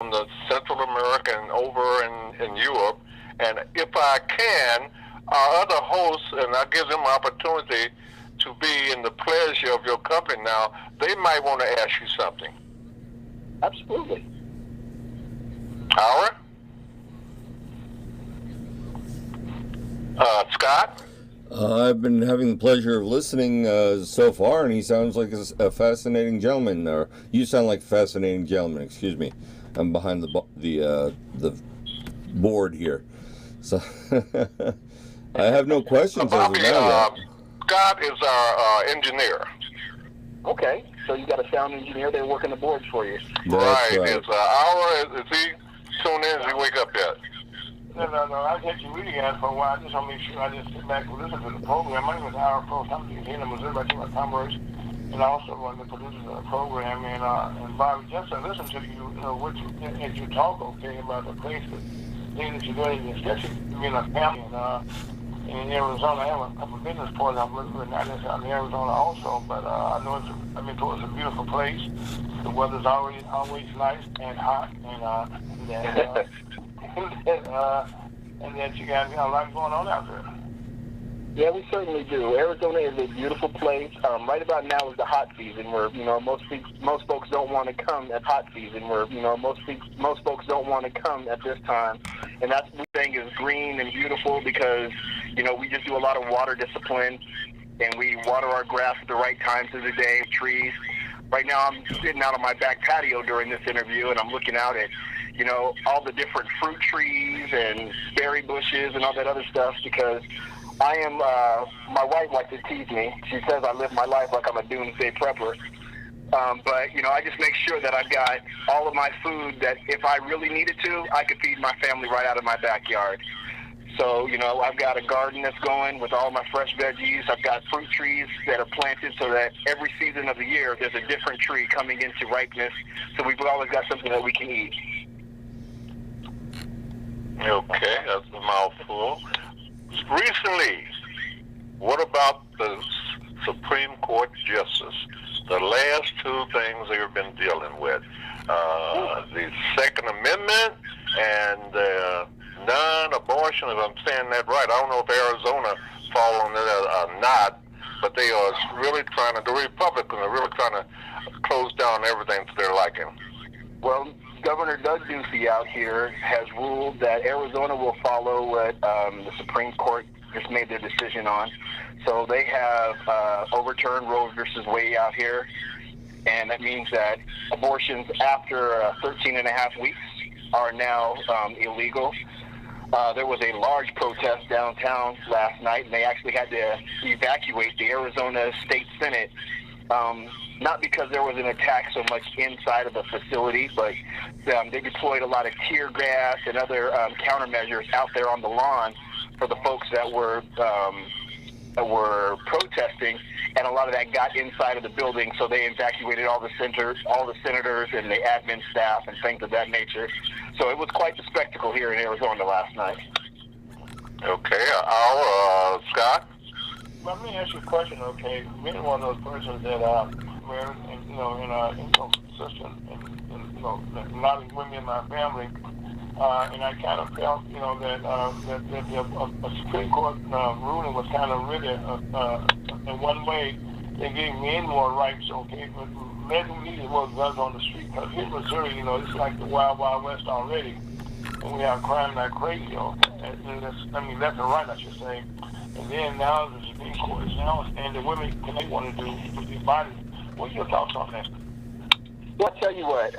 from the Central America and over in Europe. And if I can, our other hosts, and I give them opportunity to be in the pleasure of your company now, they might want to ask you something. Absolutely. Howard? Scott? I've been having the pleasure of listening so far, and he sounds like a fascinating gentleman. Or you sound like a fascinating gentleman. Excuse me, I'm behind the board here, so I have no questions as of now yet. Scott is our engineer. Okay, so you got a sound engineer there working the boards for you. Right. It's Howard. Is he tuned in? Does he wake up yet? No. I've had you reading it for a while. I just want to make sure I just sit back and listen to the program. My name is Howard Post. I'm here in Missouri by Chamber of Commerce, and I also one of the producers of the program. And Bobby, just to listen to you, what you as you talk, okay, about the place, the things that you're doing, especially being a family. And in Arizona, I have a couple of business partners I'm looking at, not just out in Arizona also, but I know it's a beautiful place. The weather's always nice and hot, and that you got a lot going on out there. Yeah, we certainly do. Arizona is a beautiful place. Right about now is the hot season, where most folks don't want to come at hot season. Where most folks don't want to come at this time, and that's the thing is green and beautiful because we just do a lot of water discipline, and we water our grass at the right times of the day. Trees. Right now, I'm sitting out on my back patio during this interview, and I'm looking out at all the different fruit trees and berry bushes and all that other stuff because I am, my wife likes to tease me. She says I live my life like I'm a doomsday prepper. But, I just make sure that I've got all of my food that if I really needed to, I could feed my family right out of my backyard. So, I've got a garden that's going with all my fresh veggies. I've got fruit trees that are planted so that every season of the year there's a different tree coming into ripeness. So we've always got something that we can eat. Okay, that's a mouthful. Recently, what about the Supreme Court justice? The last two things they've been dealing with, the Second Amendment and non-abortion, if I'm saying that right. I don't know if Arizona fall on that or not, but they are really the Republicans are really trying to close down everything to their liking. Well, Governor Doug Ducey out here has ruled that Arizona will follow what the Supreme Court just made their decision on. So they have overturned Roe versus Wade out here, and that means that abortions after 13 and a half weeks are now illegal. There was a large protest downtown last night, and they actually had to evacuate the Arizona State Senate, not because there was an attack so much inside of the facility, but they deployed a lot of tear gas and other countermeasures out there on the lawn for the folks that were protesting, and a lot of that got inside of the building, so they evacuated all the senators and the admin staff and things of that nature. So it was quite the spectacle here in Arizona last night. Okay, Scott? Let me ask you a question, okay? Being one of those persons that were in our income system, and not women in my family, and I kind of felt, that a Supreme Court ruling was kind of really, in one way, they gave men more rights, okay, but men who needed more guns on the street. Because here in Missouri, it's like the Wild Wild West already, and we have crime like crazy, okay? And left and right, I should say. And then now the Supreme Court is now, and the women, they want to do with their bodies. What's your thoughts on that? Well, I'll tell you what.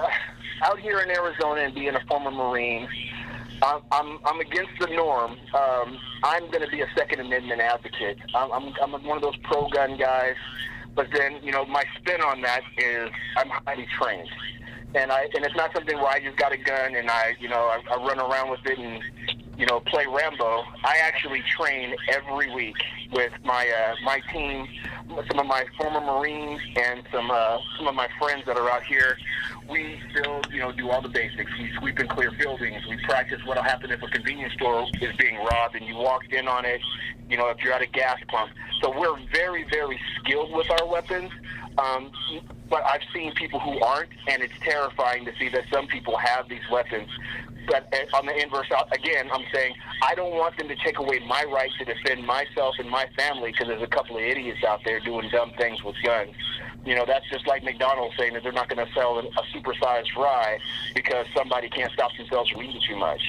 Out here in Arizona and being a former Marine, I'm against the norm. I'm going to be a Second Amendment advocate. I'm one of those pro-gun guys, but then my spin on that is I'm highly trained, and it's not something where I just got a gun and I run around with it and play Rambo. I actually train every week with my team, some of my former Marines, and some of my friends that are out here. We still, do all the basics. We sweep and clear buildings. We practice what'll happen if a convenience store is being robbed and you walked in on it, if you're at a gas pump. So we're very, very skilled with our weapons. but I've seen people who aren't, and it's terrifying to see that some people have these weapons. But on the inverse, again, I'm saying I don't want them to take away my right to defend myself and my family because there's a couple of idiots out there doing dumb things with guns. You know, that's just like McDonald's saying that they're not going to sell a supersized fry because somebody can't stop themselves from eating too much.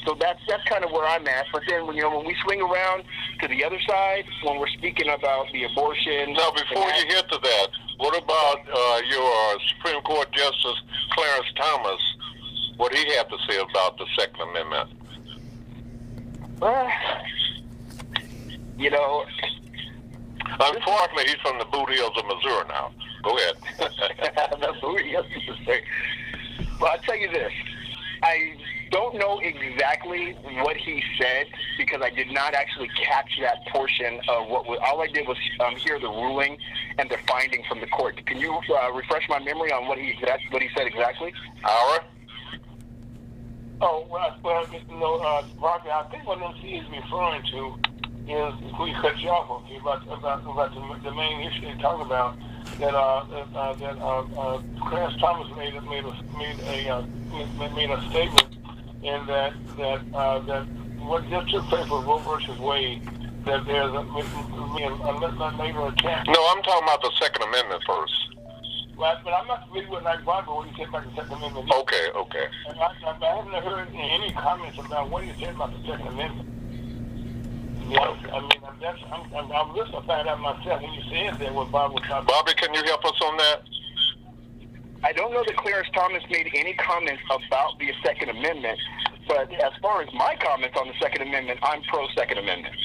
So that's kind of where I'm at. But then, when we swing around to the other side, when we're speaking about the abortion. Now, before you get to that, what about your Supreme Court Justice Clarence Thomas? What he have to say about the Second Amendment? Unfortunately, he's from the Boot Hills of Missouri now. Go ahead. The Boot Hills of Missouri. Well, I'll tell you this. I don't know exactly what he said because I did not actually catch that portion of what was. All I did was hear the ruling and the finding from the court. Can you refresh my memory on what he said exactly? Oh, Roger, I think what MC is referring to is who he cut you off, okay, about the main issue they talk about, that Clarence Thomas made a statement, and that what just took place with Roe versus Wade, that there's a major attack. No, I'm talking about the Second Amendment first. But I'm not familiar with what he said about the Second Amendment. Okay. And I haven't heard any comments about what he said about the Second Amendment. I'm listening to find out myself when you said that what Bob was talking about. Bobby, can you help us on that? I don't know that Clarence Thomas made any comments about the Second Amendment, but as far as my comments on the Second Amendment, I'm pro-Second Amendment.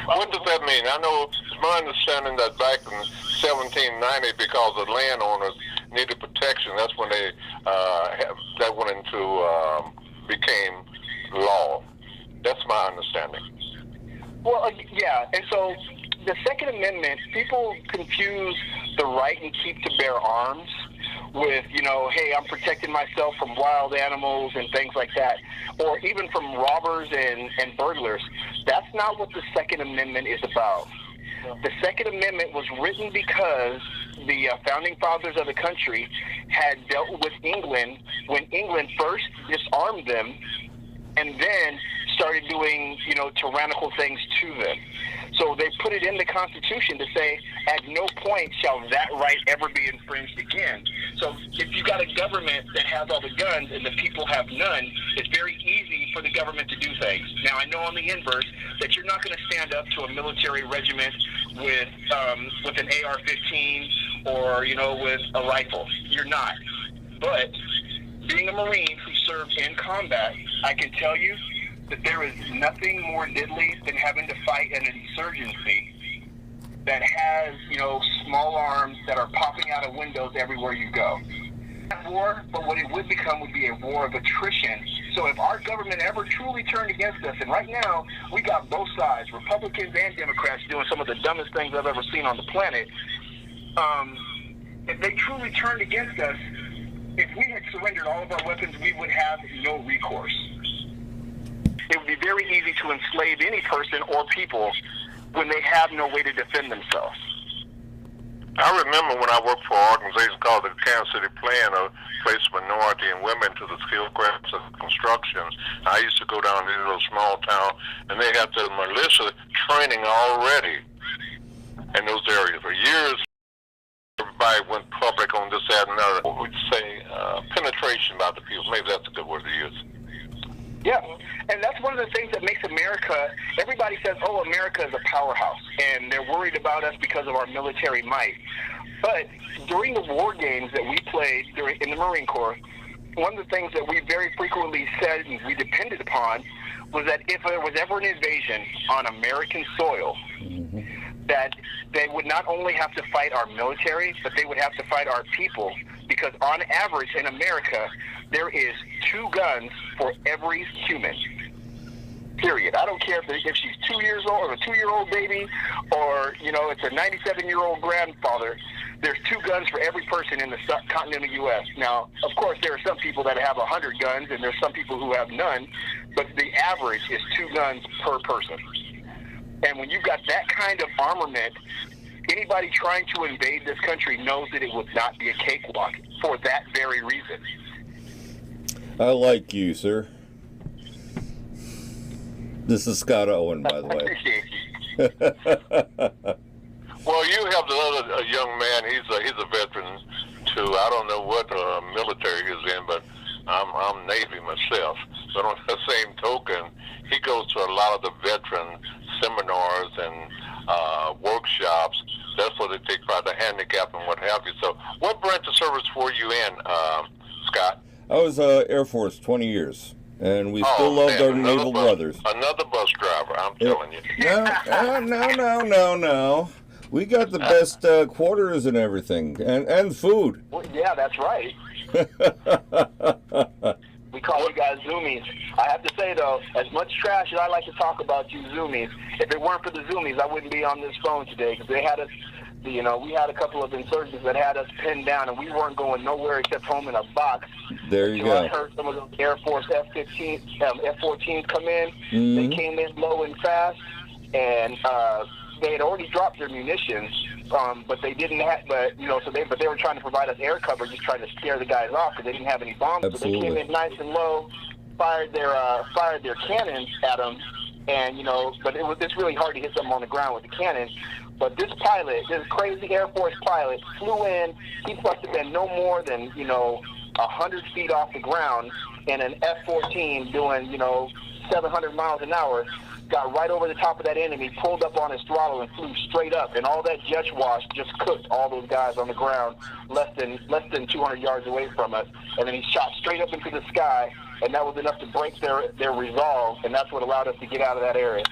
What does that mean? I know it's my understanding that back in 1790, because the landowners needed protection, that's when that went into became law. That's my understanding. Well, yeah, and so the Second Amendment, people confuse the right and keep to bear arms with, hey, I'm protecting myself from wild animals and things like that, or even from robbers and burglars. That's not what the Second Amendment is about. The Second Amendment was written because the founding fathers of the country had dealt with England when England first disarmed them and then started doing, tyrannical things to them. So they put it in the Constitution to say, at no point shall that right ever be infringed again. So if you got a government that has all the guns and the people have none, it's very easy for the government to do things. Now, I know on the inverse that you're not going to stand up to a military regiment with an AR-15 or, with a rifle. You're not. But being a Marine who served in combat, I can tell you that there is nothing more deadly than having to fight an insurgency that has, small arms that are popping out of windows everywhere you go. War, but what it would become would be a war of attrition. So if our government ever truly turned against us, and right now we got both sides, Republicans and Democrats, doing some of the dumbest things I've ever seen on the planet. If they truly turned against us, if we had surrendered all of our weapons, we would have no recourse. It would be very easy to enslave any person or people when they have no way to defend themselves. I remember when I worked for an organization called the Kansas City Plan, to place minority and women to the skilled crafts of construction. I used to go down to those small towns, and they had the militia training already in those areas. For years, everybody went public on this, that, and another. We'd say penetration about the people. Maybe that's a good word to use. Yeah, and that's one of the things that makes America, everybody says, oh, America is a powerhouse, and they're worried about us because of our military might. But during the war games that we played in the Marine Corps, one of the things that we very frequently said and we depended upon was that if there was ever an invasion on American soil, that they would not only have to fight our military, but they would have to fight our people, because on average in America, there is 2 guns for every human. Period. I don't care if she's 2 years old or a 2-year-old baby, or it's a 97-year-old grandfather. There's 2 guns for every person in the continental U.S. Now, of course, there are some people that have 100 guns, and there's some people who have none, but the average is 2 guns per person. And when you've got that kind of armament, anybody trying to invade this country knows that it would not be a cakewalk for that very reason. I like you, sir. This is Scott Owen, by the I way. appreciate you. Well, you have the other young man. He's a veteran too. I don't know what military he's in, but I'm Navy myself. But on the same token, he goes to a lot of the veteran seminars and workshops. That's what they take pride, the handicap and what have you. So, what branch of service were you in, Scott? I was Air Force 20 years, and we still loved our naval brothers. Another bus driver, I'm telling you. No. We got the best quarters and everything, and food. Well, yeah, that's right. We call you guys Zoomies. I have to say, though, as much trash as I like to talk about you Zoomies, if it weren't for the Zoomies, I wouldn't be on this phone today, because they had us, we had a couple of insurgents that had us pinned down, and we weren't going nowhere except home in a box. There you go. I heard some of those Air Force F-14s come in. Mm-hmm. They came in low and fast, and they had already dropped their munitions, but they didn't have. But they were trying to provide us air cover, just trying to scare the guys off because they didn't have any bombs. Absolutely. So they came in nice and low, fired their cannons at them, and but it's really hard to hit them on the ground with the cannon. But this pilot, this crazy Air Force pilot, flew in. He must have been no more than 100 feet off the ground in an F-14 doing 700 miles an hour. Got right over the top of that enemy, pulled up on his throttle, and flew straight up. And all that jet wash just cooked all those guys on the ground, less than 200 yards away from us. And then he shot straight up into the sky, and that was enough to break their resolve, and that's what allowed us to get out of that area.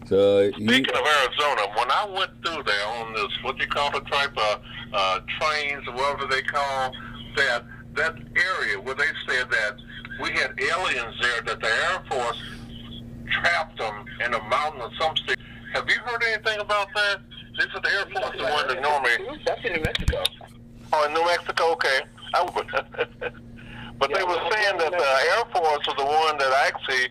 So Speaking of Arizona, when I went through there on this, what you call the type of trains or whatever they call that area where they said that we had aliens there, that the Air Force trapped them in a mountain or something. Have you heard anything about that? They said the Air Force is the one that normally... That's in New Mexico. Oh, in New Mexico? Okay. But they were saying that the Air Force was the one that actually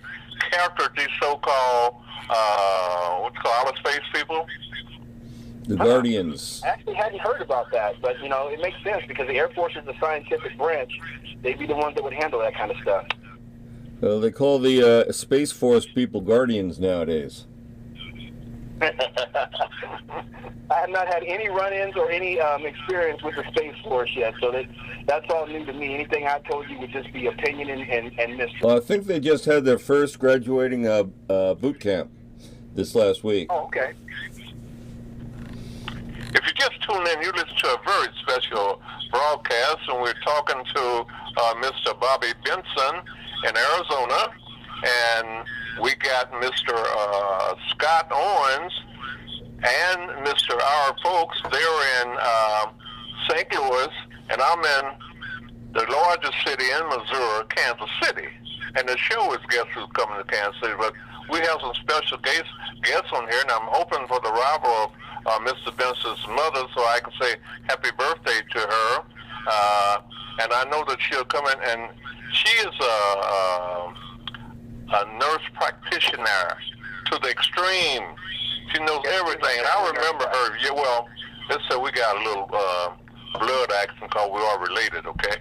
captured these so-called, outer space people? the Guardians. I actually hadn't heard about that, but, it makes sense because the Air Force is the scientific branch. They'd be the ones that would handle that kind of stuff. They call the Space Force people Guardians nowadays. I have not had any run-ins or any experience with the Space Force yet, so that's all new to me. Anything I told you would just be opinion and mystery. Well, I think they just had their first graduating boot camp this last week. Oh, okay. If you just tune in, you listen to a very special broadcast, and we're talking to Mr. Bobby Benson in Arizona, and we got Mr. Scott Owens and Mr. R. Fowlkes. They're in St. Louis, and I'm in the largest city in Missouri, Kansas City. And the show is Guess Who's Coming to Kansas City, but we have some special guests on here, and I'm hoping for the arrival of Mr. Benson's mother so I can say happy birthday to her. And I know that she'll come in, and she is a nurse practitioner to the extreme. She knows everything. And I remember her. Yeah, well, let's say we got a little blood action because we are related, okay?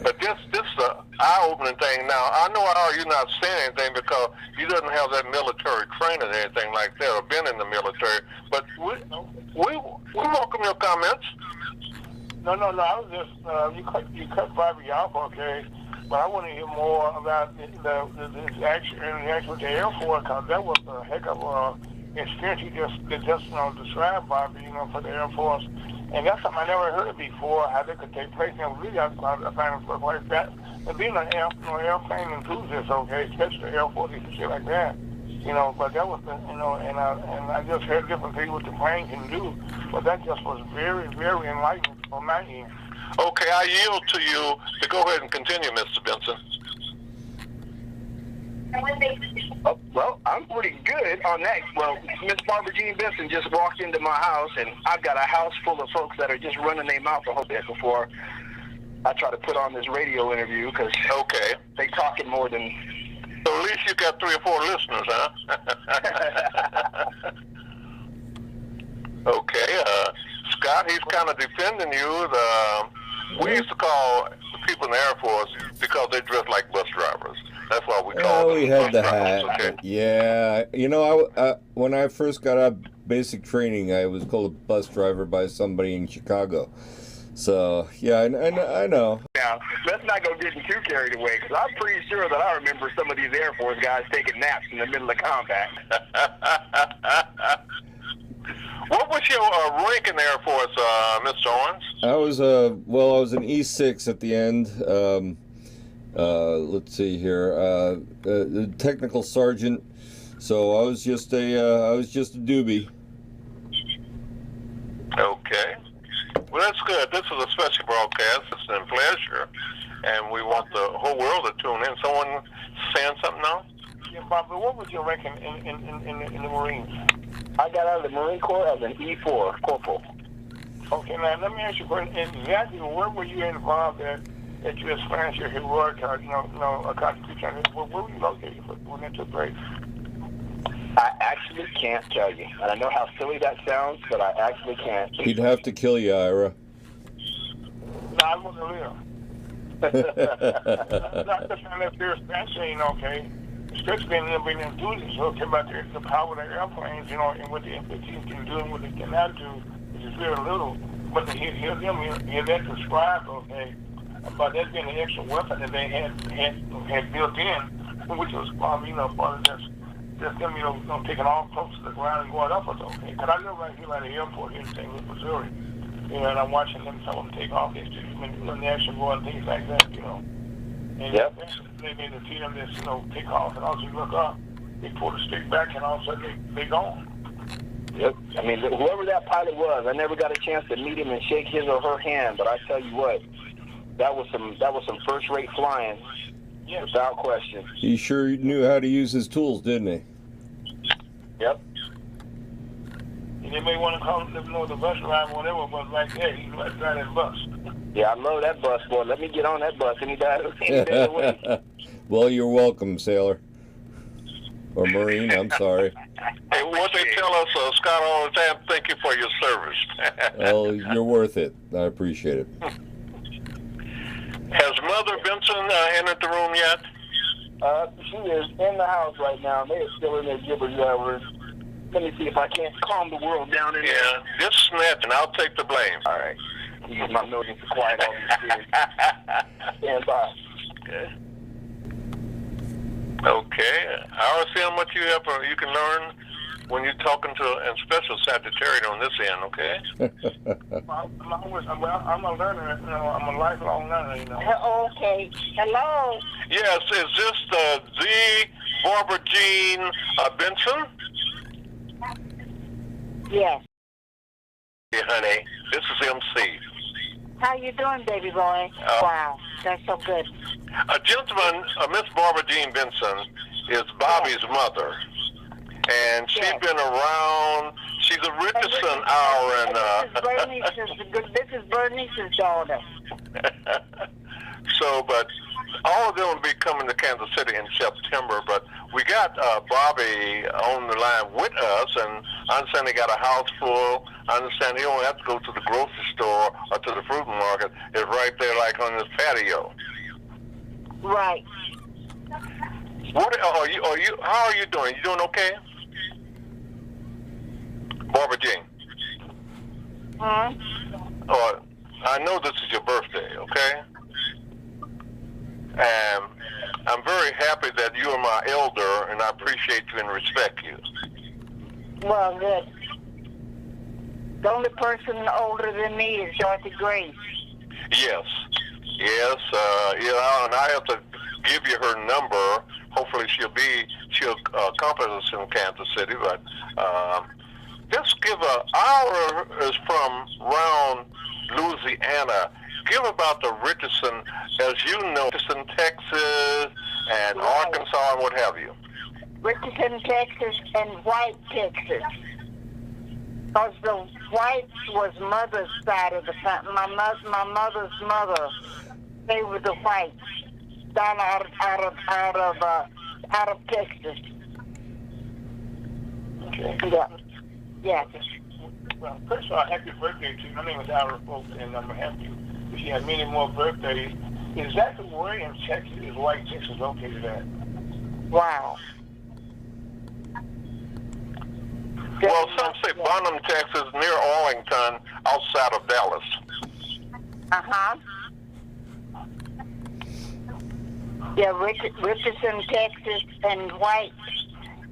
But this is an eye-opening thing. Now, I know you're not saying anything because you doesn't have that military training or anything like that or been in the military. But we welcome your comments. No, I was just, you cut Bobby off, okay? But I want to hear more about this action with the Air Force, because that was a heck of a experience you just described, Bobby, for the Air Force. And that's something I never heard before, how that could take place. And really, I find stuff like that. And being an airplane enthusiast, okay, especially the Air Force and shit like that, but that was, and I just heard different things what the plane can do. But that just was very, very enlightening for my end. Okay, I yield to you to go ahead and continue, Mr. Benson. Oh, well, I'm pretty good on that. Well, Miss Barbara Jean Benson just walked into my house, and I've got a house full of folks that are just running their mouth a whole bit before I try to put on this radio interview, because they talking more than... So at least you got 3 or 4 listeners, huh? Okay, Scott, he's kind of defending you. We used to call people in the Air Force because they dress like bus drivers. That's why we call them we had bus the drivers. hat. Okay. Yeah, you know, when I first got out of basic training, I was called a bus driver by somebody in Chicago. So, yeah, I know. Now, let's not go getting too carried away, because I'm pretty sure that I remember some of these Air Force guys taking naps in the middle of combat. What was your rank in the Air Force, Mr. Owens? I was an E6 at the end. Let's see here, technical sergeant. So I was just a doobie. Okay. Well, that's good. This is a special broadcast. It's a pleasure, and we want the whole world to tune in. Someone saying something now? Yeah, Bobby, what was your rank in the Marines? I got out of the Marine Corps as an E4 corporal. Okay, now let me ask you a question. Exactly where were you involved at you experienced your heroic, a contribution? Where were you located when that took place? I actually can't tell you. And I know how silly that sounds, but I actually can't. He'd have to kill you, Ira. No, I want to live. Not the kind of fear expansion, okay? Especially being in duty, so okay, about the power of the airplanes, and what the F-15 can do and what they cannot do, which is very little. But to hear that described, okay, about that being an extra weapon that they had built in, which was probably, part of just them, taking all close to the ground and going up or something. Because I live right here by the airport here in St. Louis, Missouri. And I'm watching them, some of them take off. They do the action go and things like that, And yep. They see them just, take off, and also you look up, they pull the stick back, and all of a sudden they gone. Yep. I mean, whoever that pilot was, I never got a chance to meet him and shake his or her hand. But I tell you what, that was some first-rate flying, yes, without question. He sure knew how to use his tools, didn't he? Yep. And they may want to call him, the bus driver or whatever, but like, hey, he's like driving that bus. Yeah, I love that bus, boy. Let me get on that bus any day of the week. Well, you're welcome, sailor. Or Marine, I'm sorry. Hey, what they tell us, Scott, all the time, thank you for your service. Well, you're worth it. I appreciate it. Has Mother Benson entered the room yet? She is in the house right now. They are still in there gibber-jabbering. Let me see if I can't calm the world down in there. Yeah, just snatch and I'll take the blame. All right. Keep my millions to quiet all these kids. Stand by. Okay. I always see how much you can learn when you're talking to a special Sagittarian on this end, okay? I'm a learner, I'm a lifelong learner, Okay. Hello? Yes, is this the Barbara Jean Benson? Yes. Hey, honey, this is MC. How you doing, baby boy? Wow, that's so good. A gentleman, Miss Barbara Jean Benson, is Bobby's mother. And she's been around. She's a Richardson hour This is Bernice's daughter. So, but all of them will be coming to Kansas City in September. But we got Bobby on the line with us, and I understand he got a house full. I understand he don't have to go to the grocery store or to the fruit market. It's right there, like on his patio. Right. What are you? How are you doing? You doing okay? Barbara Jean. I know this is your birthday, okay? And I'm very happy that you are my elder, and I appreciate you and respect you. Well, good. The only person older than me is Dorothy Grace. Yes. Yes, and I have to give you her number. Hopefully she'll accompany us in Kansas City, but just give Ira is from around Louisiana. Give about the Richardson, as you know, Richardson, Texas, and Arkansas, and what have you. Richardson, Texas, and White, Texas. Because the Whites was mother's side of the family. My mother's mother, they were the Whites, down out of Texas. Okay. Yeah. Yeah. well, first of all, happy birthday to you. My name is Ira Folks, and I'm happy that you have many more birthdays. Is that the where in Texas is White Texas located at? Wow. Well, some say Bonham, Texas, near Arlington, outside of Dallas. Uh-huh. Yeah, Richardson, Texas, and White,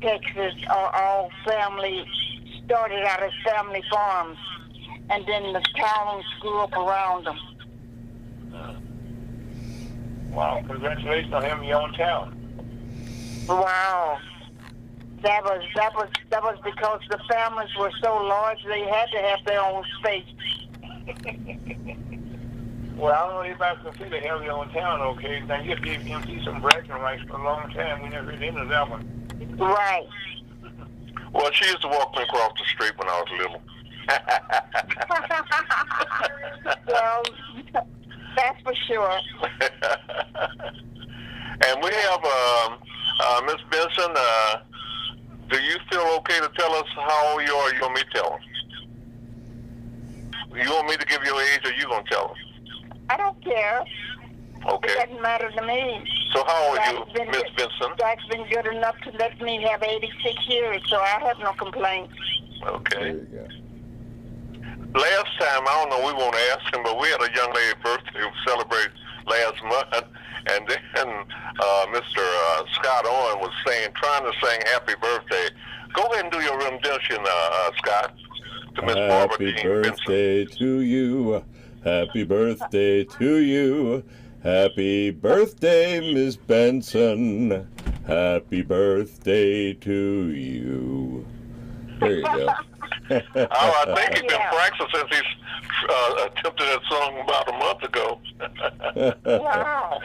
Texas are all family, started out as family farms, and then the towns grew up around them. Wow, congratulations on having your own town. Wow. That was because the families were so large they had to have their own space. Well, I don't know if anybody can say they have their own town, okay? Now, you gave MC some bragging rights for a long time. We never heard the end of that one. Right. Well, she used to walk me across the street when I was little. Well, that's for sure. And we have Miss Benson. Do you feel okay to tell us how old you are? You want me to tell them? You want me to give your age, or you gonna tell them? I don't care. Okay. It doesn't matter to me. So how old are you, Miss Benson? Jack's been good enough to let me have 86 years, so I have no complaints. Okay. There you go. Last time, I don't know, we won't ask him, but we had a young lady birthday we celebrated last month, and then Mr. Scott Owen was trying to sing "Happy Birthday." Go ahead and do your rendition, Scott, to Miss Barbara Happy Jean birthday to you. Happy birthday to you. Happy birthday, Miss Benson. Happy birthday to you. There you go. Oh, I think he's been practicing since he's attempted that song about a month ago. Wow.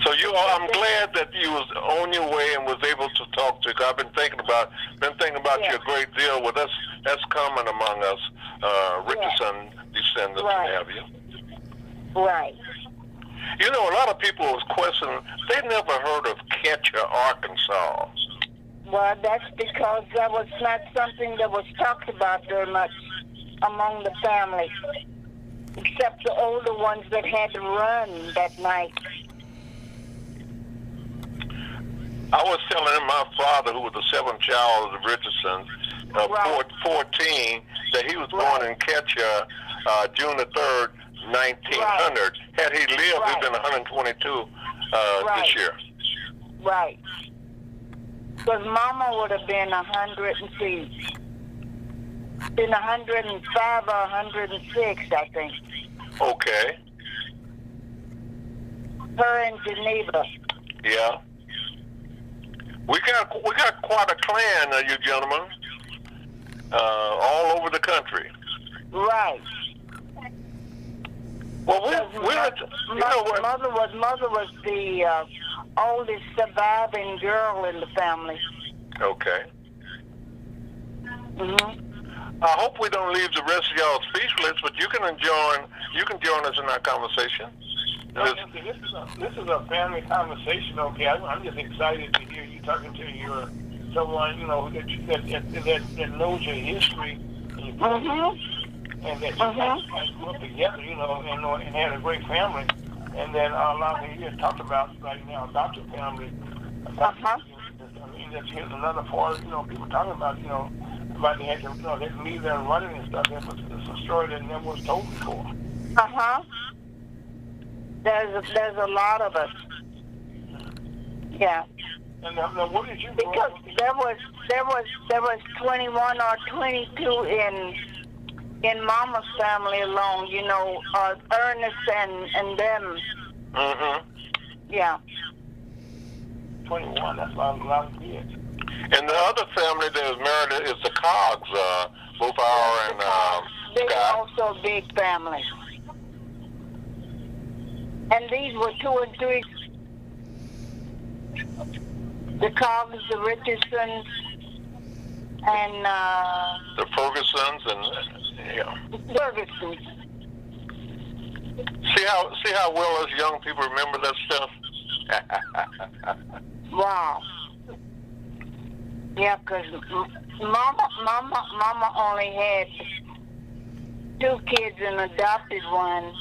So I'm glad that you was on your way and was able to talk to. I've been thinking about you a great deal. Well, that's common among us, Richardson descendants, Right. and have you. Right. You know, a lot of people was questioning. They never heard of Ketcher, Arkansas. Well, that's because that was not something that was talked about very much among the family, except the older ones that had to run that night. I was telling him my father, who was the seventh child of the Richardsons, 14, that he was born in Ketcher, June the 3rd, 1900. Right. Had he lived, he'd been 122 this year. Right. Because Mama would have been 105 or 106, I think. Okay. Her in Geneva. Yeah. We got quite a clan, you gentlemen, all over the country. Right. Well, Mother was the oldest surviving girl in the family. Okay. Mhm. I hope we don't leave the rest of y'all speechless, but you can join us in our conversation. No, this is a family conversation, okay? I'm just excited to hear you talking to someone, you know, that knows your history. And that you guys grew up together, you know, and had a great family. And then a lot of you talked about right now about your family. I mean, that's another part, you know, people talking about, you know, about they had to, you know, they leave there running and stuff. It's a story that never was told before. There's a lot of us. Yeah. And now what did you? Because there was 21 or 22 in Mama's family alone. You know, Ernest and them. Yeah. 21. That's a lot of kids. And the other family that was married is the Coggs, both our and They're Scott. also a big family. And these were 2 and 3. The Coggs, the Richardsons, and The Fergusons and Fergusons. See how well us young people remember that stuff. Wow. Yeah, because Mama only had 2 kids and adopted one,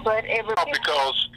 but every Because